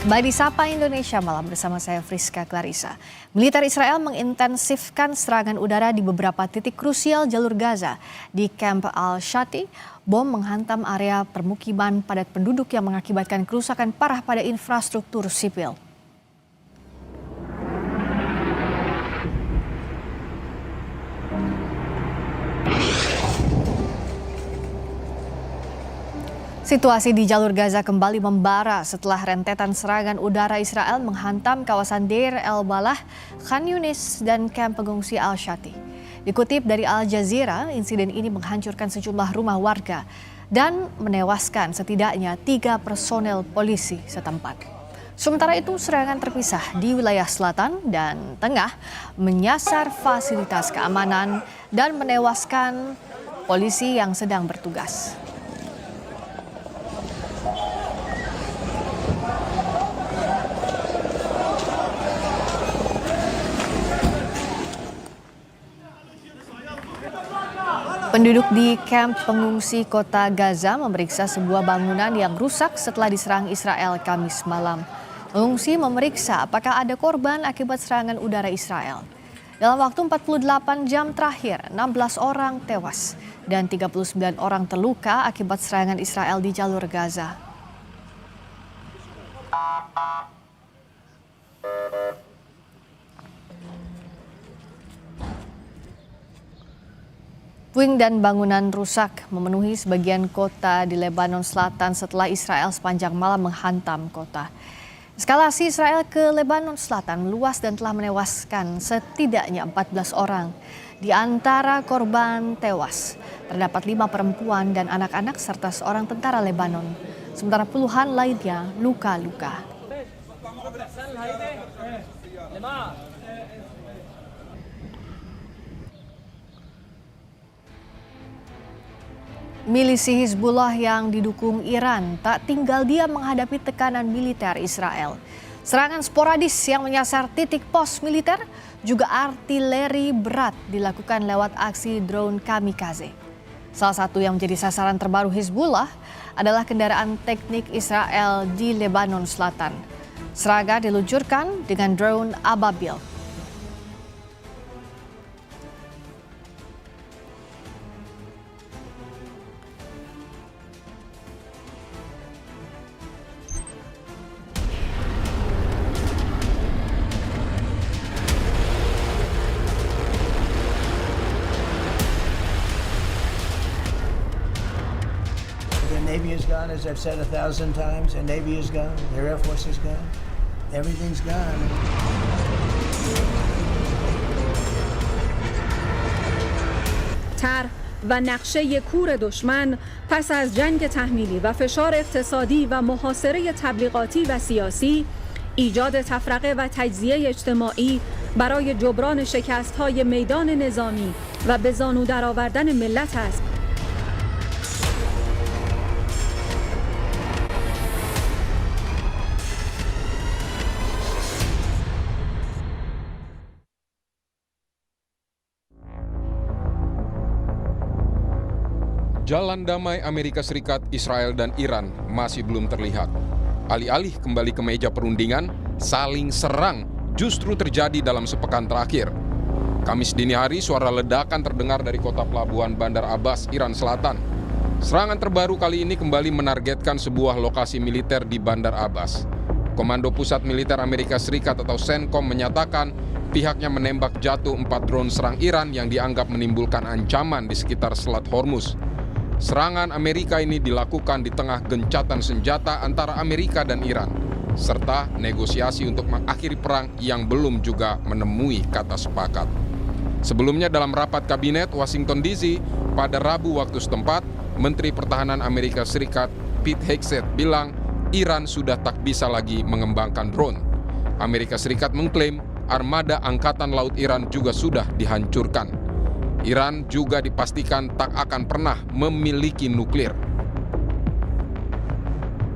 Kembali di Sapa Indonesia Malam bersama saya Friska Clarissa. Militer Israel mengintensifkan serangan udara di beberapa titik krusial jalur Gaza. Di Camp Al-Shati, bom menghantam area permukiman padat penduduk yang mengakibatkan kerusakan parah pada infrastruktur sipil. Situasi di jalur Gaza kembali membara setelah rentetan serangan udara Israel menghantam kawasan Deir el-Balah, Khan Yunis, dan kamp pengungsi Al-Shati. Dikutip dari Al Jazeera, insiden ini menghancurkan sejumlah rumah warga dan menewaskan setidaknya 3 personel polisi setempat. Sementara itu, serangan terpisah di wilayah selatan dan tengah menyasar fasilitas keamanan dan menewaskan polisi yang sedang bertugas. Penduduk di kamp pengungsi kota Gaza memeriksa sebuah bangunan yang rusak setelah diserang Israel Kamis malam. Pengungsi memeriksa apakah ada korban akibat serangan udara Israel. Dalam waktu 48 jam terakhir, 16 orang tewas dan 39 orang terluka akibat serangan Israel di jalur Gaza. Puing dan bangunan rusak memenuhi sebagian kota di Lebanon Selatan setelah Israel sepanjang malam menghantam kota. Eskalasi Israel ke Lebanon Selatan meluas dan telah menewaskan setidaknya 14 orang. Di antara korban tewas, terdapat 5 perempuan dan anak-anak serta seorang tentara Lebanon. Sementara puluhan lainnya luka-luka. Milisi Hizbullah yang didukung Iran tak tinggal diam menghadapi tekanan militer Israel. Serangan sporadis yang menyasar titik pos militer juga artileri berat dilakukan lewat aksi drone kamikaze. Salah satu yang menjadi sasaran terbaru Hizbullah adalah kendaraan teknik Israel di Lebanon Selatan. Serangan diluncurkan dengan drone Ababil. The Navy is gone, as I've said 1,000 times. The Navy is gone. Their Air Force is gone. Everything's gone. طرح و نقشه کور دشمن پس از جنگ تحمیلی و فشار اقتصادی و محاصره تبلیغاتی و سیاسی، ایجاد تفرقه و تجزیه اجتماعی برای جبران شکست‌های میدان نظامی و به زانو درآوردن ملت است. Jalan damai Amerika Serikat, Israel, dan Iran masih belum terlihat. Alih-alih kembali ke meja perundingan, saling serang justru terjadi dalam sepekan terakhir. Kamis dini hari, suara ledakan terdengar dari kota pelabuhan Bandar Abbas, Iran Selatan. Serangan terbaru kali ini kembali menargetkan sebuah lokasi militer di Bandar Abbas. Komando Pusat Militer Amerika Serikat atau CENTCOM menyatakan pihaknya menembak jatuh 4 drone serang Iran yang dianggap menimbulkan ancaman di sekitar Selat Hormuz. Serangan Amerika ini dilakukan di tengah gencatan senjata antara Amerika dan Iran, serta negosiasi untuk mengakhiri perang yang belum juga menemui kata sepakat. Sebelumnya dalam rapat kabinet Washington DC pada Rabu waktu setempat, Menteri Pertahanan Amerika Serikat Pete Hegseth bilang Iran sudah tak bisa lagi mengembangkan drone. Amerika Serikat mengklaim armada Angkatan Laut Iran juga sudah dihancurkan. Iran juga dipastikan tak akan pernah memiliki nuklir.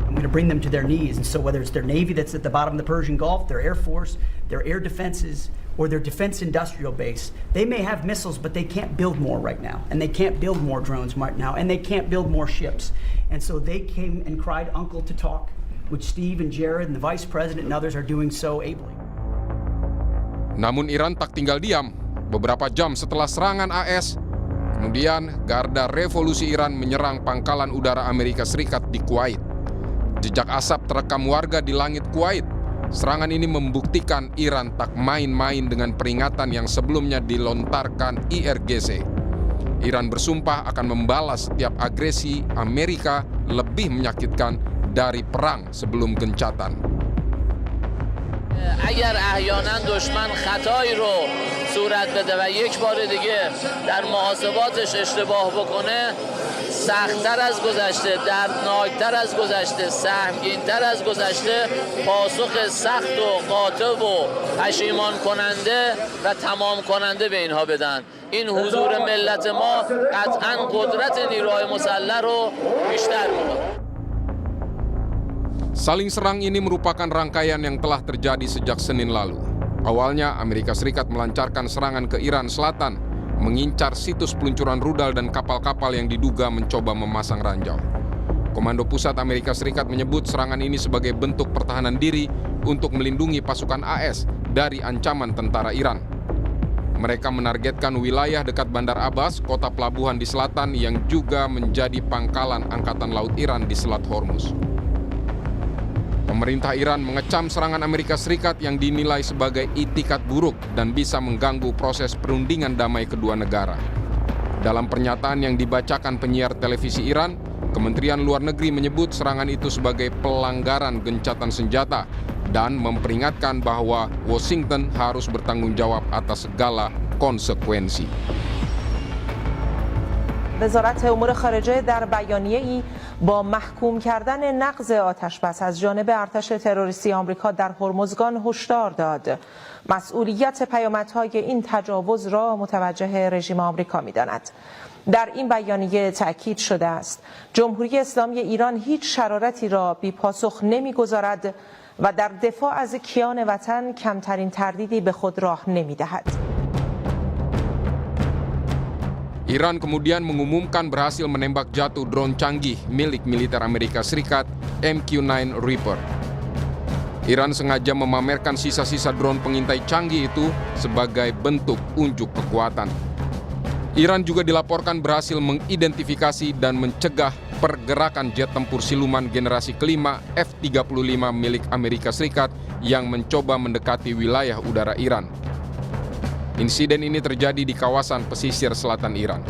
I'm going to bring them to their knees. And so whether it's their Navy that's at the bottom of the Persian Gulf, their Air Force, their air defenses, or their defense industrial base, they may have missiles, but they can't build more right now. And they can't build more drones right now. And they can't build more ships. And so they came and cried uncle to talk. which Steve and Jared and the vice president and others are doing so ably. Namun Iran tak tinggal diam. Beberapa jam setelah serangan AS, kemudian Garda Revolusi Iran menyerang pangkalan udara Amerika Serikat di Kuwait. Jejak asap terekam warga di langit Kuwait. Serangan ini membuktikan Iran tak main-main dengan peringatan yang sebelumnya dilontarkan IRGC. Iran bersumpah akan membalas setiap agresi Amerika lebih menyakitkan dari perang sebelum gencatan. اگر احیانا دشمن خطایی رو صورت بده و یک بار دیگه در محاسباتش اشتباه بکنه سخت‌تر از گذشته، دردناکتر از گذشته، سهمگین‌تر از گذشته پاسخ سخت و قاطع و پشیمان کننده و تمام کننده به اینها بدن. این حضور ملت ما قطعاً قدرت نیروهای مسلح رو بیشتر می‌کنه. Saling serang ini merupakan rangkaian yang telah terjadi sejak Senin lalu. Awalnya, Amerika Serikat melancarkan serangan ke Iran Selatan, mengincar situs peluncuran rudal dan kapal-kapal yang diduga mencoba memasang ranjau. Komando Pusat Amerika Serikat menyebut serangan ini sebagai bentuk pertahanan diri untuk melindungi pasukan AS dari ancaman tentara Iran. Mereka menargetkan wilayah dekat Bandar Abbas, kota pelabuhan di selatan yang juga menjadi pangkalan Angkatan Laut Iran di Selat Hormuz. Pemerintah Iran mengecam serangan Amerika Serikat yang dinilai sebagai itikat buruk dan bisa mengganggu proses perundingan damai kedua negara. Dalam pernyataan yang dibacakan penyiar televisi Iran, Kementerian Luar Negeri menyebut serangan itu sebagai pelanggaran gencatan senjata dan memperingatkan bahwa Washington harus bertanggung jawab atas segala konsekuensi. وزارت امور خارجه در بیانیه‌ای با محکوم کردن نقض آتشبس از جانب ارتش تروریستی آمریکا در هرمزگان هشدار داد. مسئولیت پیامدهای این تجاوز را متوجه رژیم آمریکا می‌داند. در این بیانیه تأکید شده است جمهوری اسلامی ایران هیچ شرارتی را بی‌پاسخ نمی‌گذارد و در دفاع از کیان وطن کمترین تردیدی به خود راه نمی‌دهد. Iran kemudian mengumumkan berhasil menembak jatuh drone canggih milik militer Amerika Serikat MQ-9 Reaper. Iran sengaja memamerkan sisa-sisa drone pengintai canggih itu sebagai bentuk unjuk kekuatan. Iran juga dilaporkan berhasil mengidentifikasi dan mencegah pergerakan jet tempur siluman generasi kelima F-35 milik Amerika Serikat yang mencoba mendekati wilayah udara Iran. Insiden ini terjadi di kawasan pesisir selatan Iran.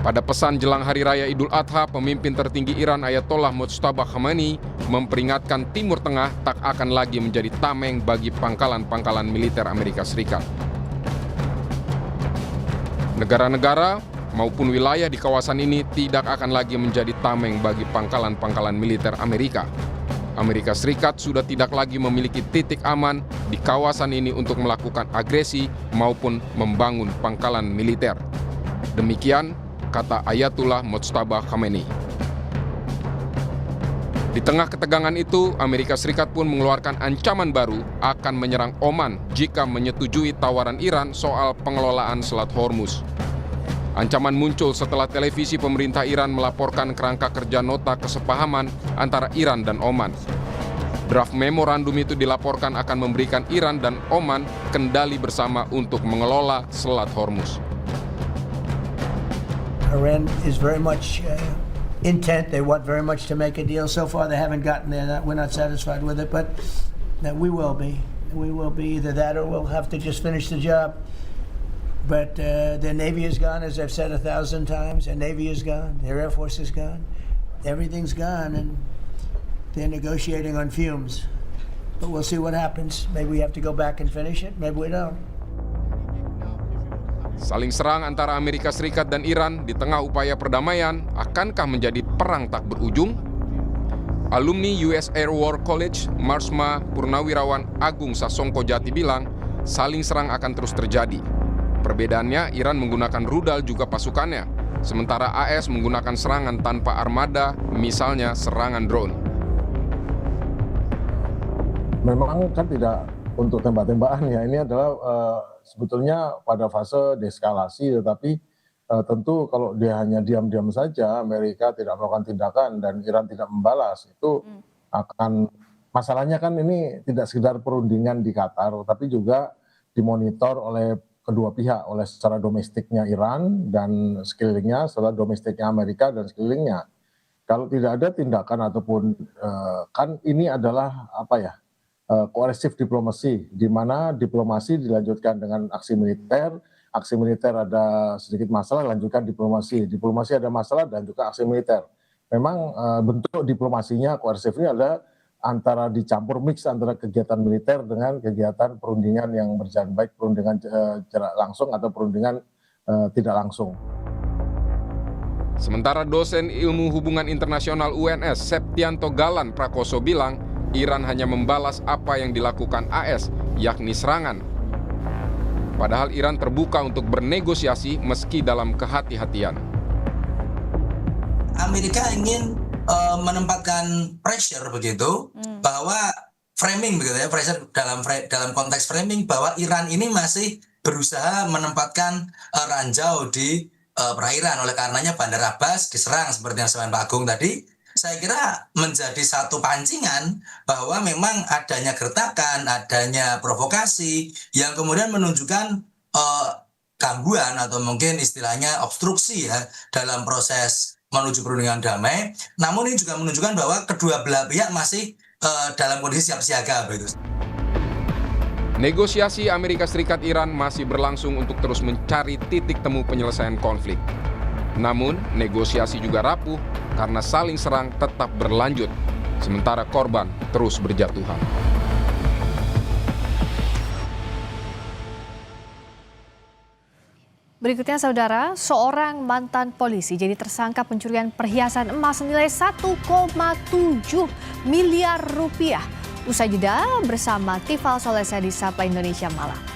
Pada pesan jelang Hari Raya Idul Adha, pemimpin tertinggi Iran Ayatollah Mojtaba Khamenei memperingatkan Timur Tengah tak akan lagi menjadi tameng bagi pangkalan-pangkalan militer Amerika Serikat. Negara-negara maupun wilayah di kawasan ini tidak akan lagi menjadi tameng bagi pangkalan-pangkalan militer Amerika. Amerika Serikat sudah tidak lagi memiliki titik aman di kawasan ini untuk melakukan agresi maupun membangun pangkalan militer. Demikian kata Ayatollah Mojtaba Khamenei. Di tengah ketegangan itu, Amerika Serikat pun mengeluarkan ancaman baru akan menyerang Oman jika menyetujui tawaran Iran soal pengelolaan Selat Hormuz. Ancaman muncul setelah televisi pemerintah Iran melaporkan kerangka kerja nota kesepahaman antara Iran dan Oman. Draft memorandum itu dilaporkan akan memberikan Iran dan Oman kendali bersama untuk mengelola Selat Hormuz. Iran is very much intent. They want very much to make a deal. So far, they haven't gotten there. We're not satisfied with it, but we will be. We will be either that or we'll have to just finish the job. But their Navy is gone, as I've said 1,000 times. Their Navy is gone. Their Air Force is gone. Everything's gone, and they're negotiating on fumes. But we'll see what happens. Maybe we have to go back and finish it. Maybe we don't. Saling serang antara Amerika Serikat dan Iran di tengah upaya perdamaian akankah menjadi perang tak berujung? Alumni US Air War College, Marsma Purnawirawan Agung Sasongko Jati bilang, saling serang akan terus terjadi. Perbedaannya, Iran menggunakan rudal juga pasukannya, sementara AS menggunakan serangan tanpa armada, misalnya serangan drone. Memang kan tidak untuk tembak-tembakan ya, ini adalah sebetulnya pada fase deeskalasi, tetapi tentu kalau dia hanya diam-diam saja, Amerika tidak melakukan tindakan dan Iran tidak membalas, itu akan masalahnya kan ini tidak sekedar perundingan di Qatar, tapi juga dimonitor oleh kedua pihak, oleh secara domestiknya Iran dan sekelilingnya, secara domestiknya Amerika dan sekelilingnya. Kalau tidak ada tindakan ataupun kan ini adalah coercive diplomasi, di mana diplomasi dilanjutkan dengan aksi militer ada sedikit masalah, lanjutkan diplomasi ada masalah dan juga aksi militer. Memang bentuk diplomasinya coercive ini adalah antara dicampur mix antara kegiatan militer dengan kegiatan perundingan yang berjalan baik, perundingan jarak langsung atau perundingan tidak langsung. Sementara dosen ilmu hubungan internasional UNS Septianto Galan Prakoso bilang, Iran hanya membalas apa yang dilakukan AS, yakni serangan. Padahal Iran terbuka untuk bernegosiasi meski dalam kehati-hatian. Amerika ingin menempatkan pressure begitu bahwa framing begitu ya, pressure dalam konteks framing bahwa Iran ini masih berusaha menempatkan ranjau di perairan, oleh karenanya Bandar Abbas diserang seperti yang disampaikan Pak Agung tadi. Saya kira menjadi satu pancingan bahwa memang adanya gertakan, adanya provokasi yang kemudian menunjukkan gangguan atau mungkin istilahnya obstruksi ya dalam proses menuju perundingan damai. Namun ini juga menunjukkan bahwa kedua belah pihak masih dalam kondisi siap siaga begitu. Negosiasi Amerika Serikat Iran masih berlangsung untuk terus mencari titik temu penyelesaian konflik. Namun, negosiasi juga rapuh karena saling serang tetap berlanjut, sementara korban terus berjatuhan. Berikutnya saudara, seorang mantan polisi jadi tersangka pencurian perhiasan emas senilai 1,7 miliar rupiah. Usai jeda bersama Tifal Solesa di Sapa Indonesia Malam.